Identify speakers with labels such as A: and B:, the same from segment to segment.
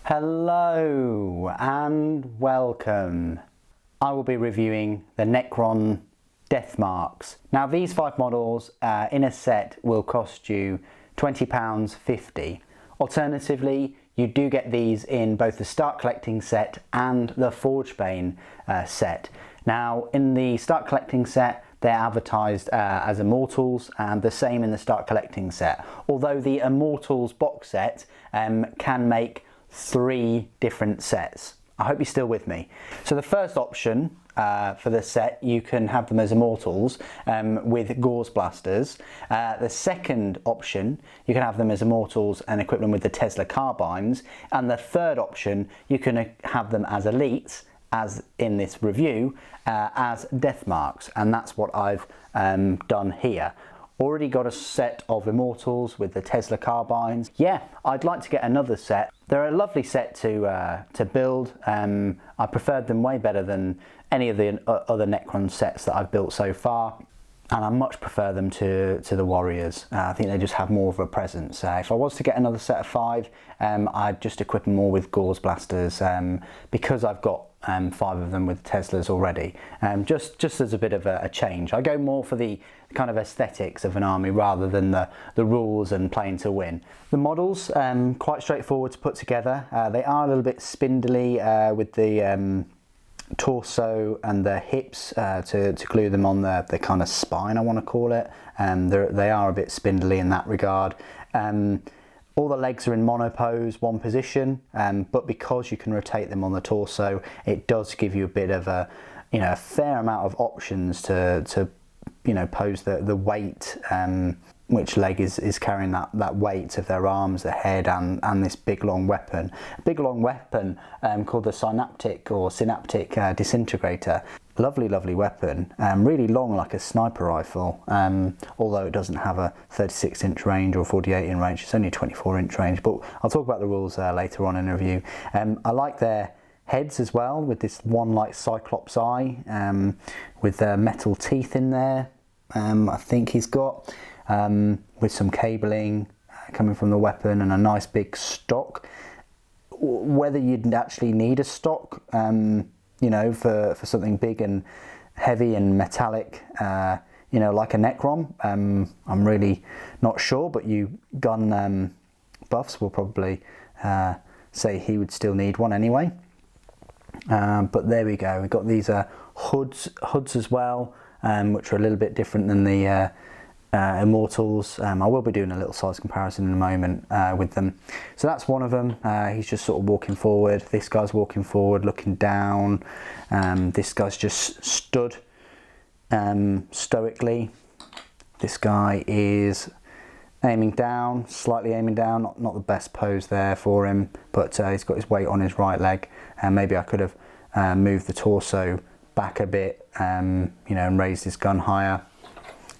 A: Hello and welcome. I will be reviewing the Necron Deathmarks. Now these 5 models in a set will cost you £20.50. Alternatively, you do get these in both the Start Collecting set and the Forgebane set. Now in the Start Collecting set they're advertised as Immortals, and the same in the Start Collecting set. Although the Immortals box set can make 3 different sets. I hope you're still with me. So the first option for the set, you can have them as Immortals with Gauze Blasters. The second option, you can have them as Immortals and equip them with the Tesla Carbines. And the third option, you can have them as Elites, as in this review, as Deathmarks. And that's what I've done here. Already got a set of Immortals with the Tesla Carbines. Yeah, I'd like to get another set. They're a lovely set to build. I preferred them way better than any of the other Necron sets that I've built so far. And I much prefer them to the Warriors. I think they just have more of a presence. If I was to get another set of 5, I'd just equip them all with Gauze Blasters because I've got 5 of them with Teslas already. Just as a bit of a change. I go more for the kind of aesthetics of an army rather than the rules and playing to win. The models, quite straightforward to put together. They are a little bit spindly with the torso and the hips to glue them on the kind of spine, I want to call it. They are a bit spindly in that regard. All the legs are in monopose, one position, but because you can rotate them on the torso, it does give you a bit of a fair amount of options to pose the weight, which leg is carrying that weight of their arms, the head, and this big long weapon. A big long weapon called the Synaptic Disintegrator. Lovely weapon, really long like a sniper rifle, although it doesn't have a 36-inch range or 48-inch range, it's only a 24-inch range, but I'll talk about the rules later on in the review. I like their heads as well, with this one like Cyclops eye, with metal teeth in there, I think he's got, with some cabling coming from the weapon and a nice big stock. Whether you'd actually need a stock, for something big and heavy and metallic, like a Necron, I'm really not sure, but you gun buffs will probably say he would still need one anyway. But there we go, we've got these hoods as well, which are a little bit different than the Immortals. I will be doing a little size comparison in a moment with them. So that's one of them. He's just sort of walking forward. This guy's walking forward, looking down. This guy's just stood stoically. This guy is aiming down, slightly aiming down. Not the best pose there for him, but he's got his weight on his right leg. And maybe I could have moved the torso back a bit, and raised his gun higher.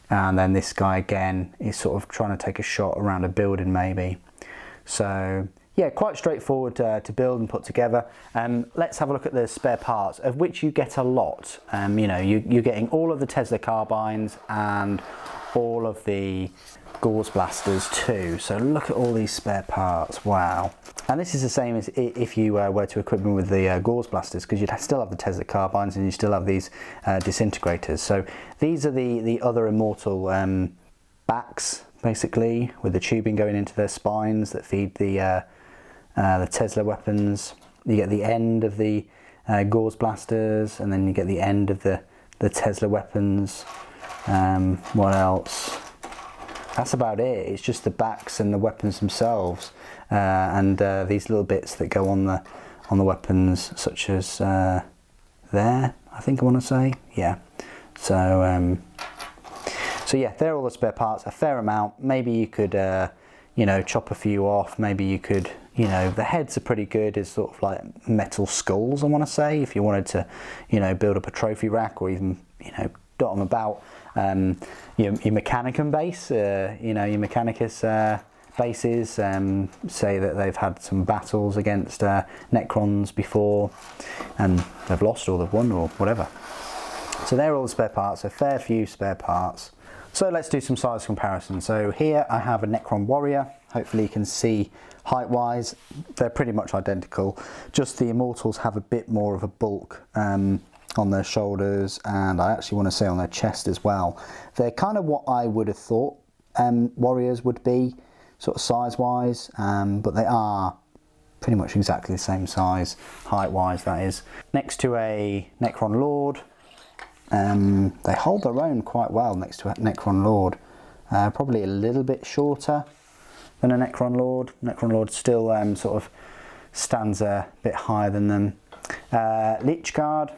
A: And then this guy again is sort of trying to take a shot around a building maybe. So yeah, quite straightforward to build and put together. Let's have a look at the spare parts, of which you get a lot. You're getting all of the Tesla Carbines and all of the Gauze Blasters too. So look at all these spare parts, wow. And this is the same as if you were to equip them with the Gauze Blasters, because you'd still have the Tesla Carbines and you still have these disintegrators. So these are the other Immortal backs, basically, with the tubing going into their spines that feed the Tesla weapons. You get the end of the Gauze Blasters, and then you get the end of the Tesla weapons. What else? That's about it. It's just the backs and the weapons themselves, and these little bits that go on the weapons, such as there, I think I want to say, yeah. So yeah, they're all the spare parts, a fair amount. Maybe you could chop a few off. Maybe you could, the heads are pretty good as sort of like metal skulls, I want to say, if you wanted to, build up a trophy rack, or even, dot them about. Your Mechanicum base, your Mechanicus bases, say that they've had some battles against Necrons before and they've lost or they've won or whatever. So they're all the spare parts, a fair few spare parts. So let's do some size comparison. So here I have a Necron Warrior. Hopefully you can see Height wise, they're pretty much identical, just the Immortals have a bit more of a bulk on their shoulders, and I actually want to say on their chest as well. They're kind of what I would have thought warriors would be, sort of size wise, but they are pretty much exactly the same size, height wise that is. Next to a Necron Lord, they hold their own quite well next to a Necron Lord. Probably a little bit shorter than a Necron Lord. Necron Lord still sort of stands a bit higher than them. Lich Guard,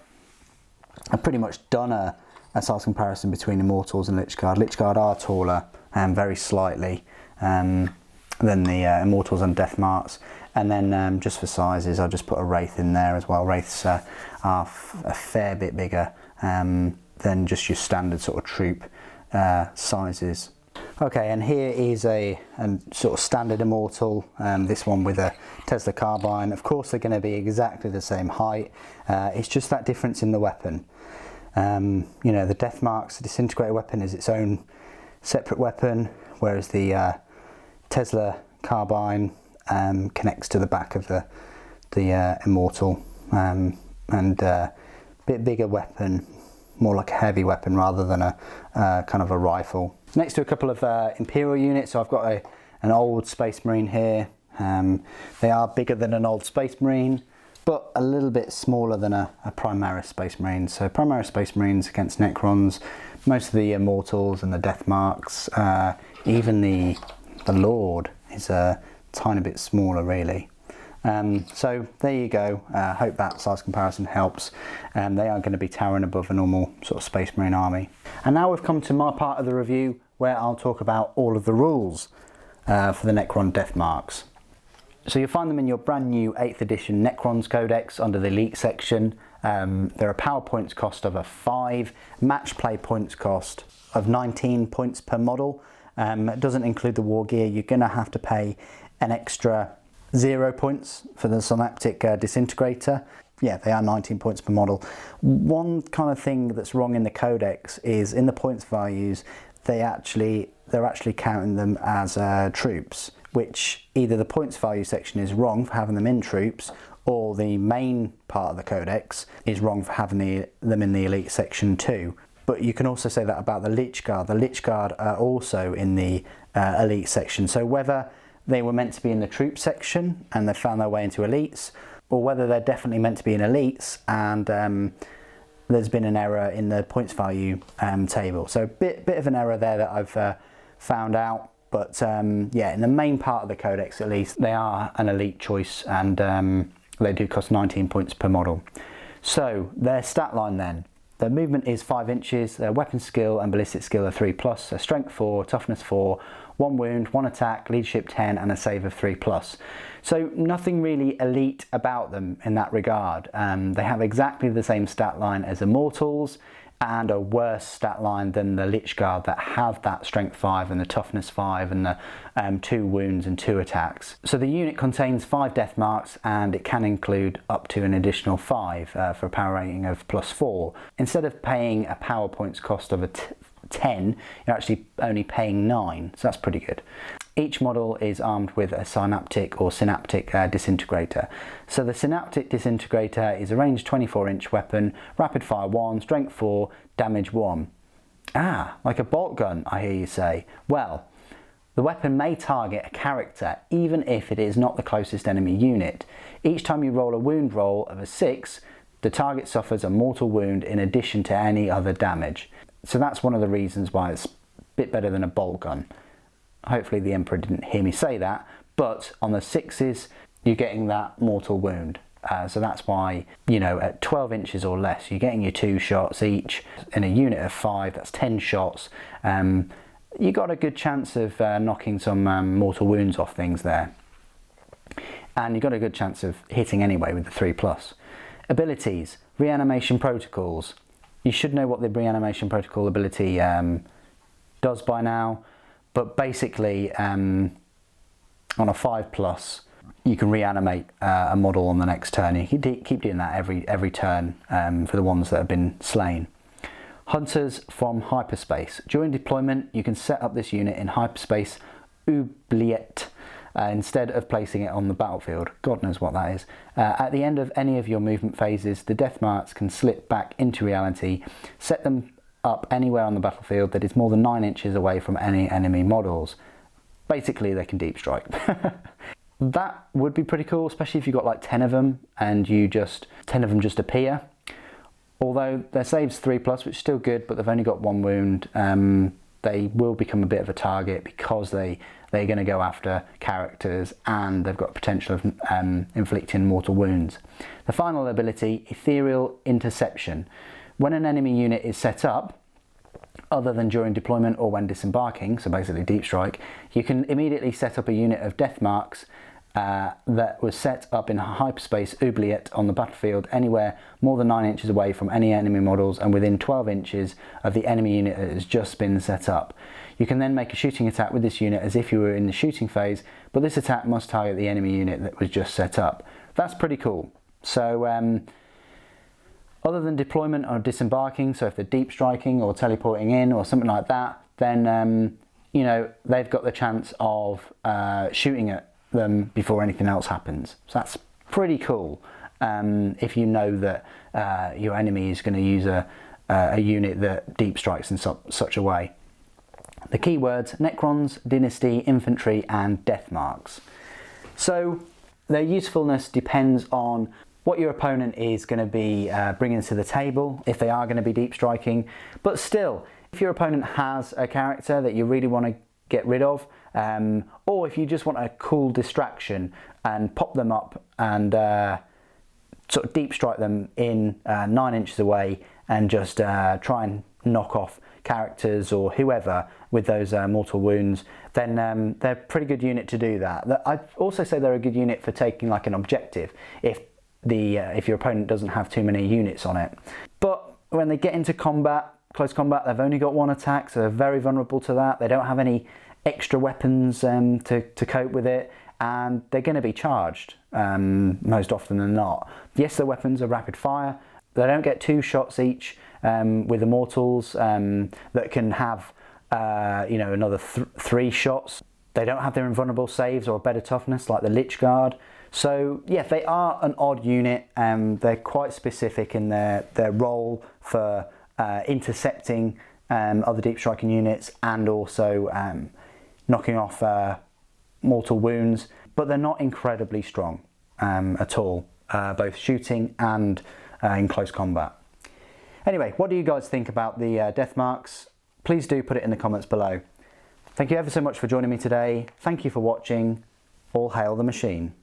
A: I've pretty much done a size comparison between Immortals and Lich Guard. Lich Guard are taller, very slightly, than the Immortals and Deathmarks. And then just for sizes, I'll just put a Wraith in there as well. Wraiths are a fair bit bigger than just your standard sort of troop sizes. Okay, and here is a sort of standard Immortal, this one with a Tesla carbine. Of course they're going to be exactly the same height, it's just that difference in the weapon. You know, the Deathmarks, the Disintegrator weapon, is its own separate weapon, whereas the Tesla carbine connects to the back of the Immortal, and a bit bigger weapon, more like a heavy weapon rather than a kind of a rifle. Next to a couple of Imperial units, so I've got an old Space Marine here. They are bigger than an old Space Marine, but a little bit smaller than a Primaris Space Marine. So Primaris Space Marines against Necrons, most of the Immortals and the Deathmarks, even the Lord is a tiny bit smaller really. So there you go. Hope that size comparison helps. They are going to be towering above a normal sort of Space Marine army. And now we've come to my part of the review where I'll talk about all of the rules for the Necron Deathmarks. So you'll find them in your brand new 8th edition Necrons Codex under the Elite section. There are power points cost of a 5, match play points cost of 19 points per model. It doesn't include the war gear. You're going to have to pay an extra 0 points for the Synaptic Disintegrator. Yeah, they are 19 points per model. One kind of thing that's wrong in the Codex is in the points values, they're actually counting them as troops, which either the points value section is wrong for having them in troops, or the main part of the Codex is wrong for having them in the Elite section too. But you can also say that about the Lich Guard. The Lich Guard are also in the Elite section. So whether they were meant to be in the troop section and they found their way into elites, or whether they're definitely meant to be in elites and there's been an error in the points value table. So bit of an error there that I've found out, but yeah, in the main part of the Codex at least, they are an elite choice, and they do cost 19 points per model. So their stat line then. Their movement is 5 inches, their weapon skill and ballistic skill are 3+, their strength 4, toughness 4, 1 wound, 1 attack, leadership 10 and a save of 3+. So nothing really elite about them in that regard. They have exactly the same stat line as Immortals and a worse stat line than the Lich Guard that have that strength 5 and the toughness 5 and the 2 wounds and 2 attacks. So the unit contains 5 Deathmarks and it can include up to an additional 5 for a power rating of +4. Instead of paying a power points cost of 10, you're actually only paying 9, so that's pretty good. Each model is armed with a Synaptic Disintegrator. So the Synaptic Disintegrator is a ranged 24-inch weapon, rapid fire 1, strength 4, damage 1. Ah, like a bolt gun, I hear you say. Well, the weapon may target a character even if it is not the closest enemy unit. Each time you roll a wound roll of a 6, the target suffers a mortal wound in addition to any other damage. So that's one of the reasons why it's a bit better than a bolt gun. Hopefully the Emperor didn't hear me say that, but on the 6s you're getting that mortal wound. So that's why, you know, at 12 inches or less you're getting your 2 shots each. In a unit of 5, that's 10 shots. You got a good chance of knocking some mortal wounds off things there. And you've got a good chance of hitting anyway with the 3+. Abilities, Reanimation Protocols. You should know what the Reanimation Protocol ability does by now, but basically on a 5+, you can reanimate a model on the next turn. You can keep doing that every turn for the ones that have been slain. Hunters from hyperspace. During deployment, you can set up this unit in hyperspace oubliette instead of placing it on the battlefield. God knows what that is. At the end of any of your movement phases, the Deathmarks can slip back into reality. Set them up anywhere on the battlefield that is more than 9 inches away from any enemy models. Basically, they can deep strike. That would be pretty cool, especially if you've got like 10 of them and 10 of them just appear. Although their save's 3+, which is still good, but they've only got 1 wound. They will become a bit of a target because they're going to go after characters and they've got potential of inflicting mortal wounds. The final ability, Ethereal Interception. When an enemy unit is set up, other than during deployment or when disembarking, so basically deep strike, you can immediately set up a unit of Deathmarks that was set up in hyperspace oubliette on the battlefield anywhere more than 9 inches away from any enemy models and within 12 inches of the enemy unit that has just been set up. You can then make a shooting attack with this unit as if you were in the shooting phase, but this attack must target the enemy unit that was just set up. That's pretty cool. So other than deployment or disembarking, so if they're deep striking or teleporting in or something like that, then you know, they've got the chance of shooting at them before anything else happens. So that's pretty cool if you know that your enemy is going to use a unit that deep strikes in such a way. The keywords: Necrons, Dynasty, Infantry and Deathmarks. So their usefulness depends on what your opponent is going to be bringing to the table, if they are going to be deep striking. But still, if your opponent has a character that you really want to get rid of, or if you just want a cool distraction and pop them up and sort of deep strike them in 9 inches away and just try and knock off characters or whoever with those mortal wounds, then they're a pretty good unit to do that. I'd also say they're a good unit for taking like an objective if your opponent doesn't have too many units on it. But when they get into combat, close combat, they've only got 1 attack, so they're very vulnerable to that. They don't have any extra weapons to cope with it, and they're going to be charged most often than not. Yes, their weapons are rapid fire. They don't get 2 shots each with immortals that can have you know, another 3 shots. They don't have their invulnerable saves or better toughness like the Lich Guard. So yeah, they are an odd unit. They're quite specific in their role for intercepting other deep striking units and also knocking off mortal wounds, but they're not incredibly strong at all, both shooting and in close combat. Anyway, what do you guys think about the Deathmarks? Please do put it in the comments below. Thank you ever so much for joining me today. Thank you for watching. All hail the machine.